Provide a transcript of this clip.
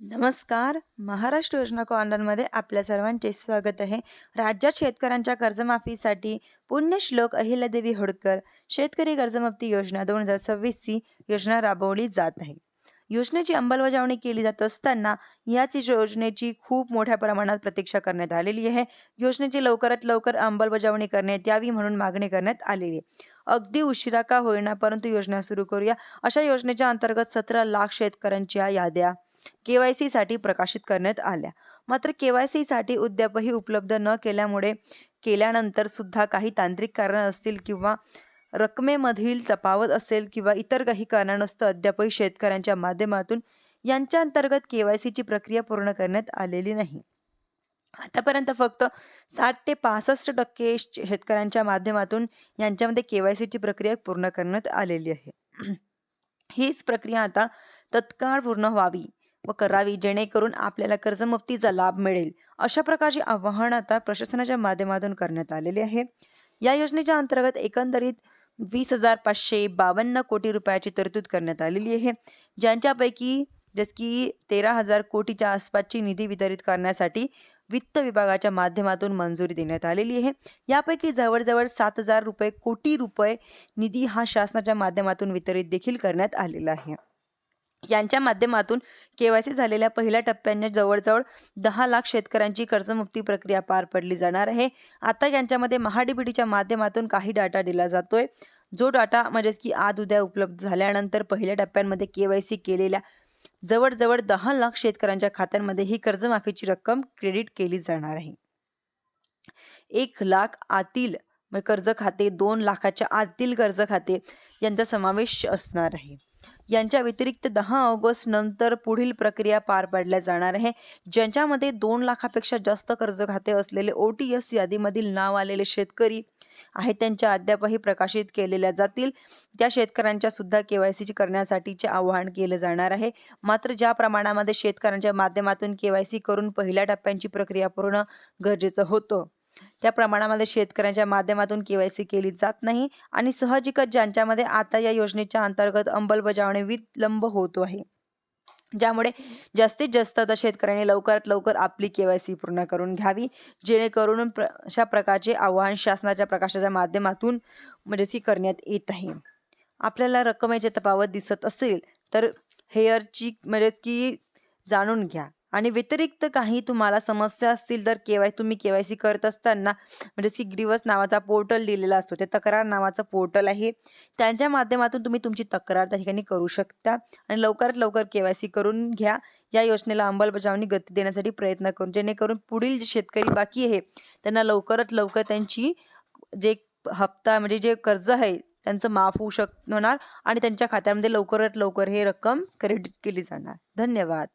नमस्कार. महाराष्ट्र योजना कॉर्नरमध्ये आपल्या सर्वांचे स्वागत आहे. राज्यात शेतकऱ्यांच्या कर्जमाफीसाठी पुण्यश्लोक अहिल्यादेवी होळकर शेतकरी कर्जमाफी योजना 2026 ची योजना राबवली जात आहे. योजनेची अंमलबजावणी केली जात असताना याच योजनेची खूप मोठ्या प्रमाणात प्रतीक्षा करण्यात आलेली आहे. योजनेची लवकरात लवकर अंमलबजावणी करण्यात यावी म्हणून मागणी करण्यात आलेली आहे. अगदी उशिरा का होईना परंतु योजना सुरू करूया. अशा योजनेच्या अंतर्गत 17 लाख शेतकऱ्यांच्या याद्या केवायसी साठी प्रकाशित करण्यात आल्या. मात्र केवायसी साठी अद्यापही उपलब्ध न केल्यानंतर सुद्धा काही तांत्रिक कारण असतील किंवा रकमेमधील तफावत असेल किंवा इतर काही कारणास्तव अद्यापही शेतकऱ्यांच्या माध्यमातून यांच्या अंतर्गत केवायसीची प्रक्रिया पूर्ण करण्यात आलेली नाही. आतापर्यंत फक्त 60 ते 65% शेतकऱ्यांच्या माध्यमातून यांच्यामध्ये केवायसीची प्रक्रिया पूर्ण करण्यात आलेली आहे. हीच प्रक्रिया आता तत्काळ पूर्ण व्हावी व करावी जेणेकरून आपल्याला कर्जमुक्तीचा लाभ मिळेल. अशा प्रकारचे आवाहन आता प्रशासनाच्या माध्यमातून करण्यात आलेले आहे. या योजनेच्या अंतर्गत एकंदरीत 20,552 कोटी रुपयाची तरतूद करण्यात आलेली आहे, ज्यांच्यापैकी जस की 13,000 कोटीच्या आसपासची निधी वितरित करण्यासाठी वित्त विभागाच्या माध्यमातून मंजुरी देण्यात आलेली आहे. यापैकी जवळजवळ 7,000 कोटी रुपये निधी हा शासनाच्या माध्यमातून वितरित देखील करण्यात आलेला आहे. यांच्या माध्यमातून केवायसी झालेल्या पहिल्या टप्प्याने जवळजवळ 10 लाख शेतकऱ्यांची कर्जमुक्ती प्रक्रिया पार पडली जाणार आहे. आता यांच्यामध्ये महाडीबीटीच्या माध्यमातून काही डाटा दिला जातोय, जो डाटा म्हणजेच की आज उद्या उपलब्ध झाल्यानंतर पहिल्या टप्प्यांमध्ये केवायसी केलेल्या जवळजवळ 10 लाख शेतकऱ्यांच्या खात्यांमध्ये ही कर्जमाफीची रक्कम क्रेडिट केली जाणार आहे. 1 लाख आतील कर्ज खाते, 2 लाखाच्या आतील कर्ज खाते यांचा समावेश असणार आहे. यांच्या व्यतिरिक्त 10 ऑगस्ट नंतर पुढील प्रक्रिया पार पाडल्या जाणार आहे, ज्यांच्यामध्ये 2 लाखापेक्षा जास्त कर्ज खाते असलेले OTS यादीमधील नाव आलेले शेतकरी आहेत त्यांच्या अद्यापही प्रकाशित केलेल्या जातील. त्या शेतकऱ्यांच्या सुद्धा केवायसी करण्यासाठीचे आवाहन केले जाणार आहे. मात्र ज्या प्रमाणामध्ये शेतकऱ्यांच्या माध्यमातून केवायसी करून पहिल्या टप्प्यांची प्रक्रिया पूर्ण गरजेचं होतं, त्या प्रमाणामध्ये शेतकऱ्यांच्या माध्यमातून केवायसी केली जात नाही आणि साहजिकच ज्यांच्यामध्ये आता या योजनेच्या अंतर्गत अंमलबजावणी विलंब होतो आहे, ज्यामुळे जास्तीत जास्त आता शेतकऱ्यांनी लवकरात लवकर आपली केवायसी पूर्ण करून घ्यावी, जेणेकरून अशा प्रकारचे आवाहन शासनाच्या प्रकाशाच्या माध्यमातून म्हणजे करण्यात येत आहे. आपल्याला रकमेचे तफावत दिसत असेल तर हेअरची म्हणजे की जाणून घ्या आणि व्यतिरिक्त काही तुम्हाला समस्या असतील तर तुम्ही केवायसी करत असताना म्हणजे की ग्रीवस नावाचा पोर्टल दिलेला असतो, ते तक्रार नावाचा पोर्टल आहे, त्यांच्या माध्यमातून तुम्ही तुमची तक्रार त्या ठिकाणी करू शकता आणि लवकरात लवकर केवायसी करून घ्या. या योजनेला अंमलबजावणी गती देण्यासाठी प्रयत्न करून जेणेकरून पुढील जे शेतकरी बाकी आहे त्यांना लवकरात लवकर त्यांची जे हप्ता म्हणजे जे कर्ज आहे त्यांचं माफ होणार आणि त्यांच्या खात्यामध्ये लवकरात लवकर हे रक्कम क्रेडिट केली जाणार. धन्यवाद.